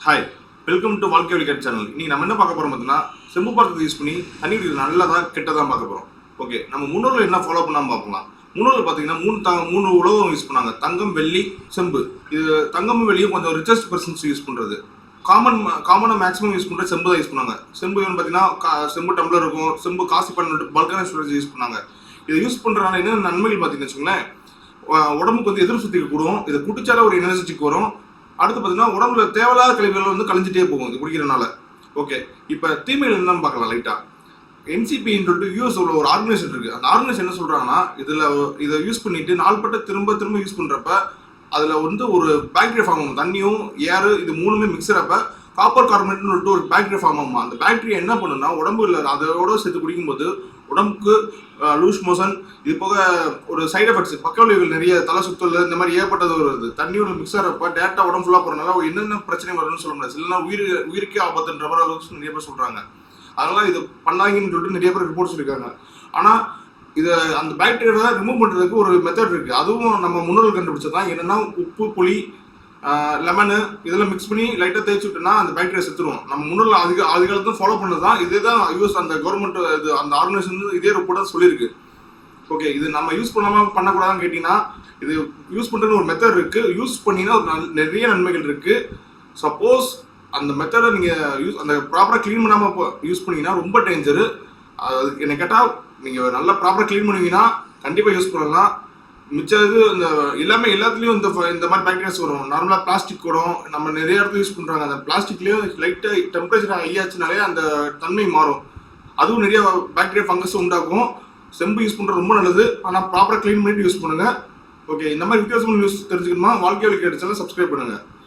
Hi, welcome to வாழ்க்கை வழிகாட்டு channel. இன்னைக்கு நம்ம என்ன பார்க்க போறோம் பார்த்தீங்கன்னா, செம்பு பாத்திரத்தை யூஸ் பண்ணி தண்ணி குடிக்கிறது நல்லதா கெட்டதா பார்க்க போறோம். ஓகே, நம்ம முன்னோர்கள் என்ன ஃபாலோ பண்ணாம பார்க்கலாம். முன்னோர்கள் பார்த்தீங்கன்னா மூணு உலோகம் யூஸ் பண்ணாங்க. தங்கம், வெள்ளி, செம்பு. இது தங்கமும் வெள்ளியும் கொஞ்சம் ரிச்சஸ்ட் பர்சன்ஸ் யூஸ் பண்றது. காமனாக மேக்ஸிமம் யூஸ் பண்ணுற செம்பு தான் யூஸ் பண்ணாங்க. செம்பு பார்த்தீங்கன்னா செம்பு டம்ளர் இருக்கும், செம்பு காசி பண்ணிட்டு பல்கான ஸ்டோரேஜ் யூஸ் பண்ணாங்க. இதை யூஸ் பண்ணுறதுனால என்ன நன்மைகள் பார்த்தீங்கன்னு வச்சுக்கோங்களேன், உடம்புக்கு வந்து எதிர்ப்பு சக்திக்கு கூடும். இதை குடிச்சாலே ஒரு எனர்ஜெட்டிக் வரும். அடுத்து பார்த்தீங்கன்னா உடம்புல தேவையில்லாத கழிவுகள் வந்து கழிஞ்சிட்டே போகும் இது குடிக்கிறனால. ஓகே, இப்போ தீமைகள் என்னன்னு பார்க்கலாம் லைட்டாக. என்சிபின்னு சொல்லிட்டு யூஎஸ் உள்ள ஒரு ஆர்கனைசேஷன் இருக்குது. அந்த ஆர்கனைசேஷன் என்ன சொல்கிறாங்கன்னா, இதை யூஸ் பண்ணிட்டு நாள்பட்ட திரும்ப யூஸ் பண்ணுறப்ப அதில் வந்து ஒரு பாக்டீரியா ஃபார்ம் ஆகும். தண்ணியும் ஏரு இது மூணுமே மிக்சரப்ப காப்பர் கார்பனேட்னு சொல்லிட்டு ஒரு பாக்டீரியா ஃபார்ம் ஆகும். அந்த பாக்டீரியா என்ன பண்ணுன்னா உடம்புல அதோட சேர்த்து குடிக்கும்போது உடம்புக்கு லூஸ் மோஷன், இது போக ஒரு சைடு எஃபெக்ட்ஸ் பக்க விளைவுகள் நிறைய, தலை சுத்தல் இந்த மாதிரி ஏற்பட்டது வருது. தண்ணியோட மிக்சர் அப்போ டேரக்டா உடம்பு ஃபுல்லாக போகிறனால என்னென்ன பிரச்சனை வரும்னு சொல்ல முடியாது. இல்லைன்னா உயிருக்கே ஆபத்துன்ற மாதிரி அளவுக்கு நிறைய பேர் சொல்றாங்க. அதனால இது பண்ணாங்கன்னு சொல்லிட்டு நிறைய பேர் ரிப்போர்ட் சொல்லியிருக்காங்க. ஆனால் இதை அந்த பாக்டீரியா ரிமூவ் பண்ணுறதுக்கு ஒரு மெத்தட் இருக்குது. அதுவும் நம்ம முன்னோர்கள் கண்டுபிடிச்சதான். என்னென்னா உப்பு, புளி, லெமனு இதெல்லாம் மிக்ஸ் பண்ணி லைட்டாக தேய்ச்சி விட்டோம்னா அந்த பாக்டீரியா செத்துருவோம். நம்ம முன்னோர்கள் அதிகாலத்தில் ஃபாலோ பண்ணது தான். இதே தான் யூஎஸ் அந்த கவர்மெண்ட் இது அந்த ஆர்கனைசேஷன் இதே ரிப்போர்ட்டாக சொல்லியிருக்கு. ஓகே, இது நம்ம யூஸ் பண்ணாமல் பண்ணக்கூடாதுன்னு கேட்டிங்கன்னா, இது யூஸ் பண்ணுறதுன்னு ஒரு மெத்தட் இருக்குது. யூஸ் பண்ணிங்கன்னா நிறைய நன்மைகள் இருக்குது. சப்போஸ் அந்த மெத்தடை நீங்கள் அந்த ப்ராப்பராக க்ளீன் பண்ணாமல் யூஸ் பண்ணிங்கன்னா ரொம்ப டேஞ்சரு. அது என்னை கேட்டால் நீங்கள் நல்லா ப்ராப்பராக க்ளீன் பண்ணுவீங்கன்னா கண்டிப்பாக யூஸ் பண்ணலாம். மிச்சம் இது எல்லாத்துலேயும் இந்த மாதிரி பாக்டீரியாஸ் வரும். நார்மலாக பிளாஸ்டிக் கூட நம்ம நிறைய இடத்துல யூஸ் பண்ணுறாங்க. அந்த பிளாஸ்டிக்லேயும் லைட்டாக டெம்பரேச்சர் ஹையாச்சுனாலே அந்த தன்மை மாறும். அதுவும் நிறைய பாக்டீரியா ஃபங்கஸ் உண்டாக்கும். செம்பு யூஸ் பண்ணுறது ரொம்ப நல்லது. ஆனால் ப்ராப்பராக க்ளீன் பண்ணிட்டு யூஸ் பண்ணுங்கள். ஓகே, இந்த மாதிரி வித்தியாசமான நியூஸ் தெரிஞ்சுக்கணுமா வாழ்க்கை வழிகாட்டு சேனலை சப்ஸ்கிரைப் பண்ணுங்கள்.